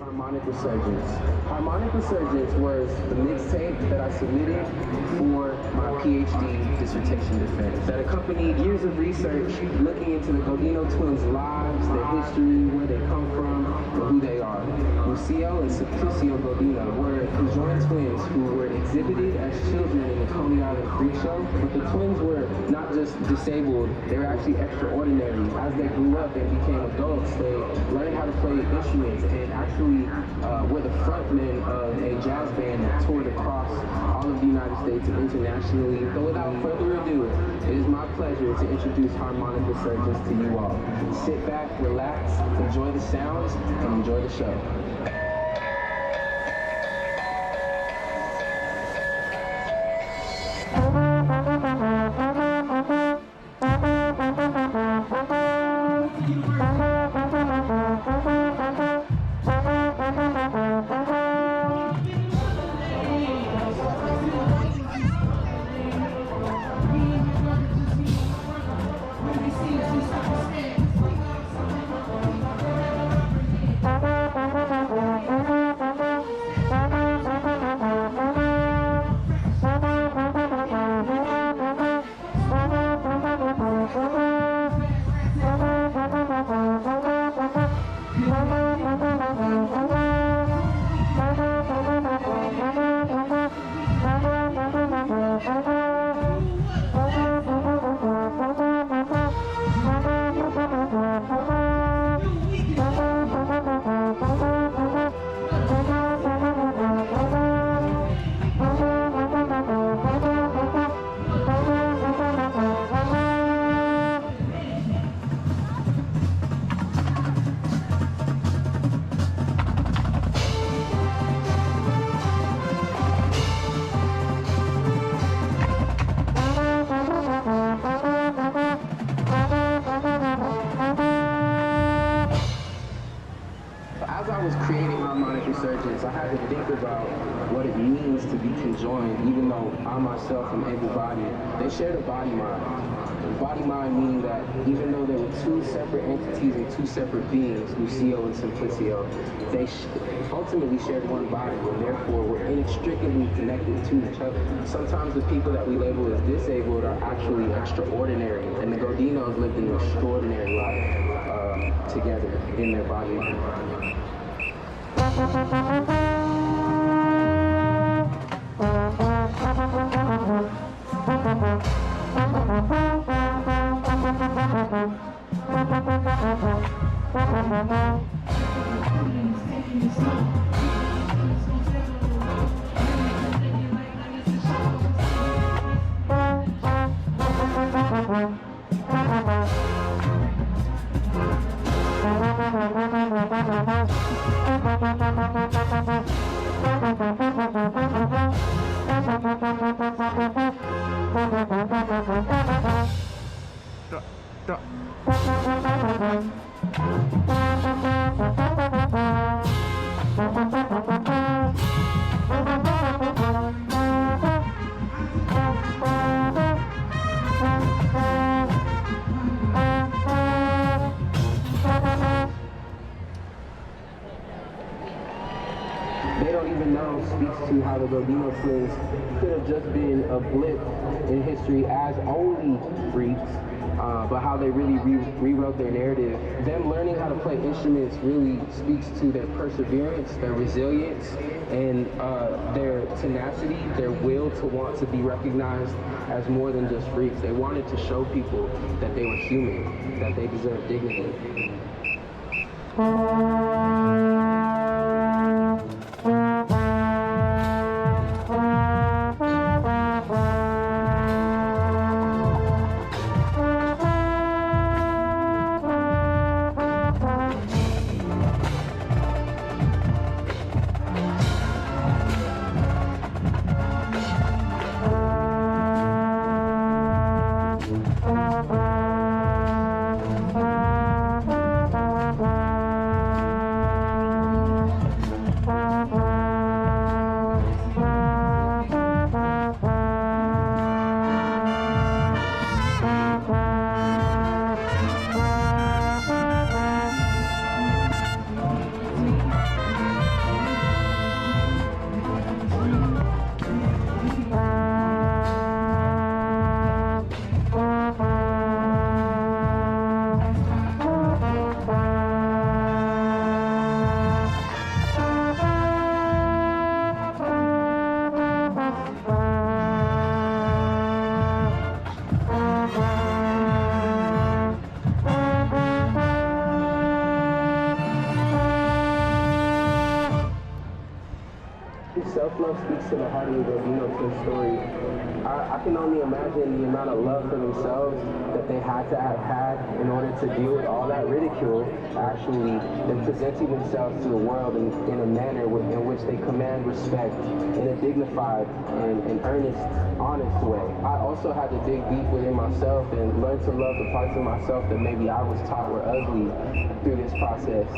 Harmonic Resurgence. Harmonic Resurgence was the mixtape that I submitted for my PhD dissertation defense that accompanied years of research looking into the Godino twins' lives, their history, where they come from, and who they are. Lucio and Simplicio Godino were conjoined twins who were exhibited as children in the Coney Island Freak Show, but the twins were not just disabled, they were actually extraordinary. As they grew up and became adults, they learned how to play instruments and actually were the frontmen of a jazz band that toured across all of the United States and internationally. So without further ado, it is my pleasure to introduce Harmonic Resurgence to you all. Sit back, relax, enjoy the sounds, and enjoy the show. As I was creating Harmonic Resurgence, I had to think about what it means to be conjoined, even though I myself am able-bodied. They shared a body-mind. Body-mind meaning that even though there were two separate entities and two separate beings, Lucio and Simplicio, they ultimately shared one body and therefore were inextricably connected to each other. Sometimes the people that we label as disabled are actually extraordinary, and the Godinos lived an extraordinary life together in their body. They don't even know speaks to how the Godino twins could have just been a blip in history as only freaks, but how they really rewrote their narrative. Them learning how to play instruments really speaks to their perseverance, their resilience, and their tenacity, their will to want to be recognized as more than just freaks. They wanted to show people that they were human, that they deserve dignity. self-love speaks to the heart of the Gambino twin story. I can only imagine the amount of love for themselves that they had to have had in order to deal with all that ridicule, actually, and presenting themselves to the world in a manner in which they command respect in a dignified and earnest, honest way. I also had to dig deep within myself and learn to love the parts of myself that maybe I was taught were ugly through this process.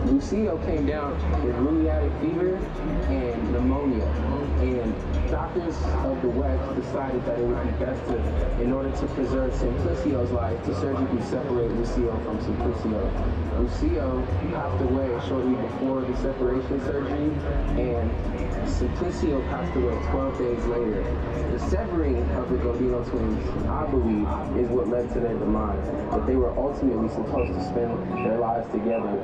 Lucio came down with rheumatic fever and pneumonia, and doctors of the West decided that it would be best to, in order to preserve Simplicio's life, to surgically separate Lucio from Simplicio. Lucio passed away shortly before the separation surgery, and Simplicio passed away 12 days later. The severing of the Gambino twins, I believe, is what led to their demise, but they were ultimately supposed to spend their lives together.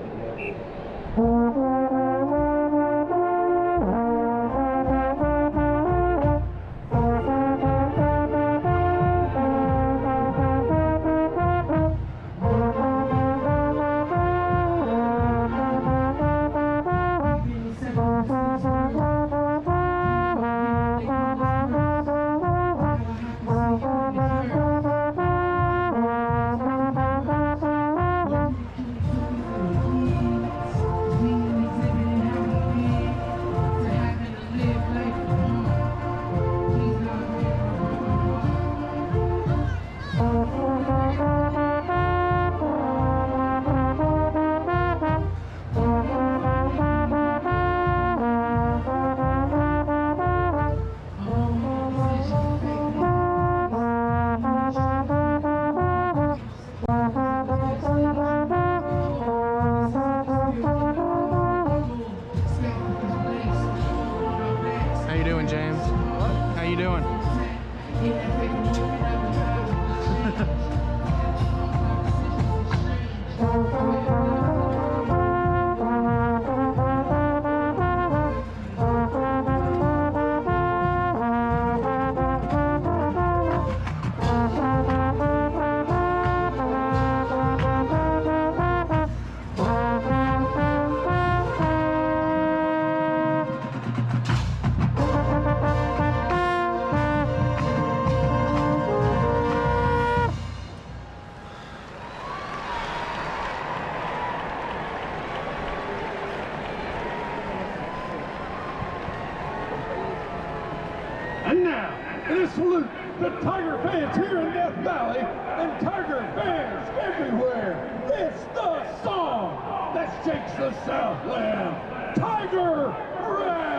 And now, it is salute the Tiger fans here in Death Valley and Tiger fans everywhere. It's the song that shakes the Southland, Tiger Red.